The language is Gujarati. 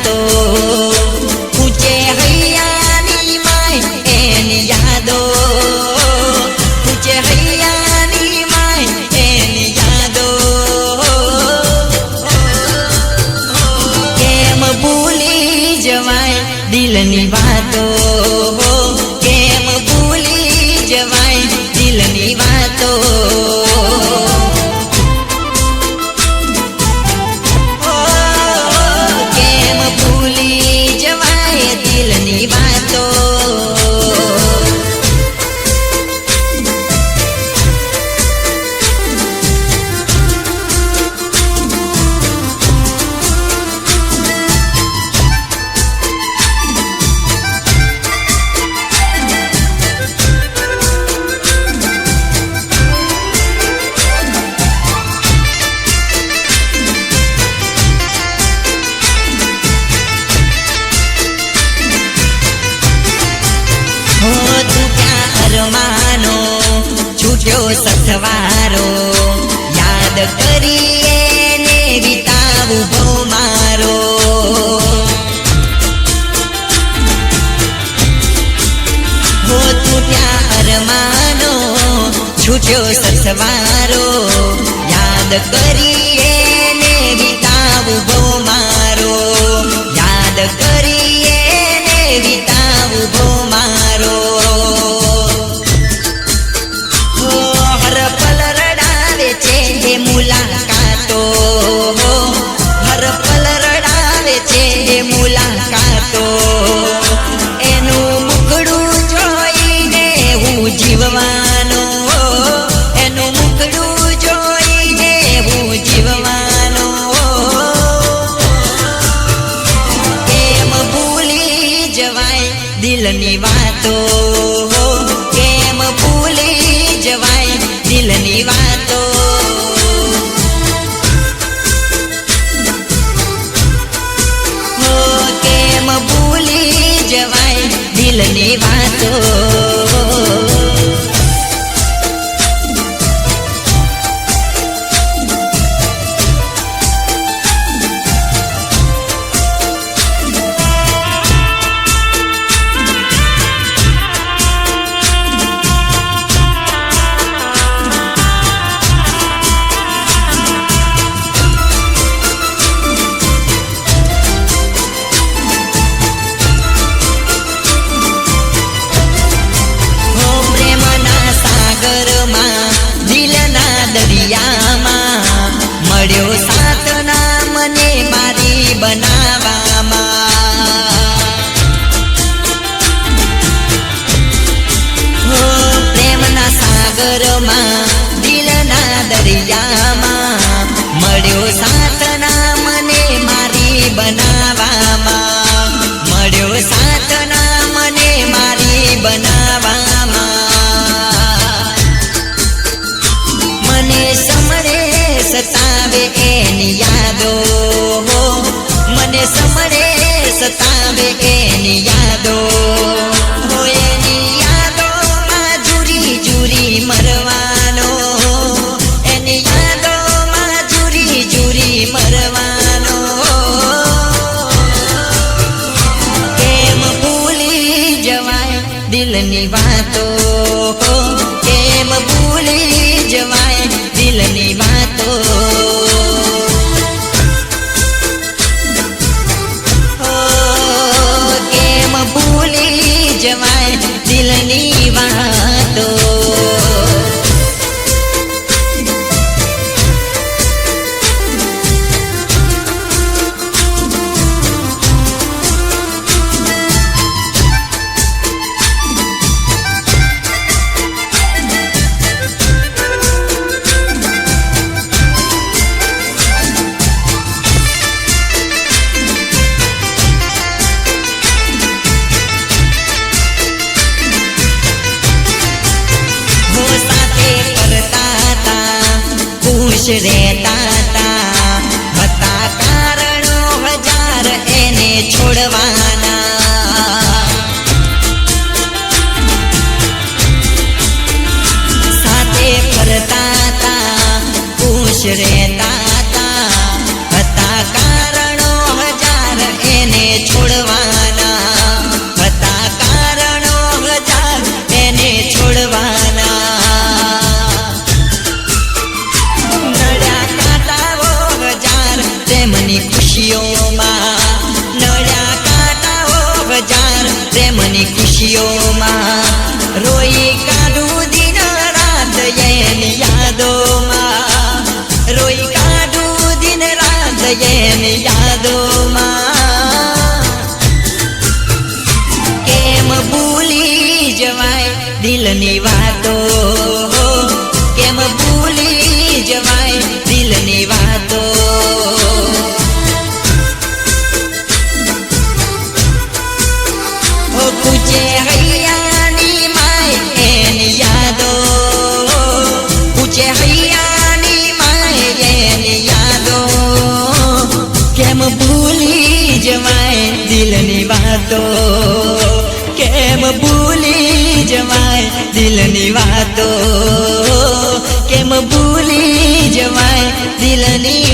વાતો ઊંચે હૈયાની માય એની યાદો ઊંચે હૈયાની માય એની યાદો કેમ ભૂલી જવાય દિલની વાતો કેમ ભૂલી જવાય દિલની વાતો સથવારો યાદ કરીએ ને વિતાવું ભો મારો હો તું ત્યાં અરમાનો છૂટ્યો સથવારો યાદ કરીએ ને વિતાવું ભો મારો યાદ કરીએ ને વિતાવું ભો મારો મુલાકાતો હર પલ રડાવે છે મુલાકાતો એનું મુખડું જોઈને હું જીવવાનો એનું મુખડું જોઈને હું જીવવાનો કેમ ભૂલી જવાય દિલની વાતો કેમ ભૂલી જવાય દિલની વાતો ભૂલી જવાય દિલની વાતો દરિયામાં મળ્યો સાતના મને મારી બનાવવામાં હો પ્રેમના સાગરમાં દિલના દરિયામાં મળ્યો સાતના મને મારી બનાવવામાં મળ્યો સાતના મને મારી બનાવવામાં સતાવે એની યાદો મને સમરે સતાવે એની યાદો એની યાદોમાં જુરી જુરી મરવાનો એની યાદોમાં જુરી જુરી મરવાનો કેમ ભૂલી જવાય દિલની વાતો કેમ ભૂલી જવાય દિલની વાતો કેમ ભૂલી જવાય દિલની વાતો રહેતા તા હતા કારણો હજાર એને છોડવાના સાથે ફરતા તા ખુશ રહેતા તા હતા કારણો હજાર એને પ્રેમની ખુશીઓમાં રોઈ કાઢું દિન રાત એની યાદોમાં રોઈ કાઢું દિન રાત એની યાદોમાં કેમ ભૂલી જવાય દિલની વાતો કેમ ભૂલી જવાય દિલની વાતો પૂછે હૈયાની માય એની યાદો પૂછે હૈયાની માય એની યાદો કેમ ભૂલી જવાય દિલની વાતો કેમ ભૂલી જવાય દિલની વાતો કેમ ભૂલી જવાય દિલની